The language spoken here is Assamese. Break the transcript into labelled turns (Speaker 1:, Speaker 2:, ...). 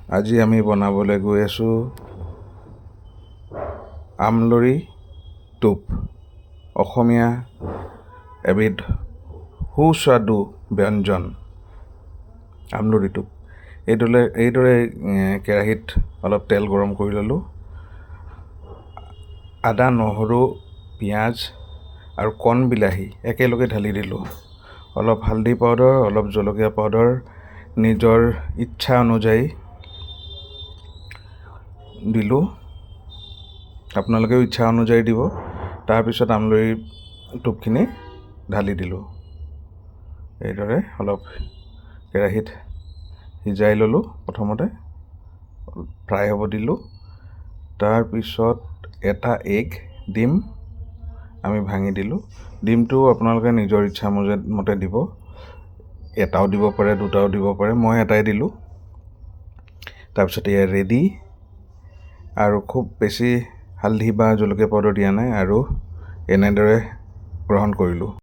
Speaker 1: আজি আমি বনাবলৈ গৈ আছোঁ আমলৰি টোপ। অসমীয়া এবিধ সুস্বাদু ব্যঞ্জন আমলৰি টোপ। এইদৰে কেৰাহীত অলপ তেল গৰম কৰি ল'লোঁ। আদা, নহৰু, পিঁয়াজ আৰু কণ বিলাহী একেলগে ঢালি দিলোঁ। অলপ হালধি পাউডাৰ, অলপ জলকীয়া পাউডাৰ নিজৰ ইচ্ছা অনুযায়ী দিলোঁ। আপোনালোকেও ইচ্ছা অনুযায়ী দিব। তাৰপিছত আমলৰি টোপখিনি ঢালি দিলোঁ। এইদৰে অলপ কেৰাহীত সিজাই ল'লোঁ। প্ৰথমতে ফ্ৰাই হ'ব দিলোঁ। তাৰপিছত এটা ডিম আমি ভাঙি দিলোঁ। ডিমটো আপোনালোকে নিজৰ ইচ্ছা মতে দিব। এটাও দিব পাৰে, দুটাও দিব পাৰে। মই এটাই দিলোঁ। তাৰপিছত এয়া ৰেডি। আৰু খুব বেছি হালধি বা জলকীয়া পাউডাৰ দিয়া নাই আৰু এনেদৰে গ্ৰহণ কৰিলোঁ।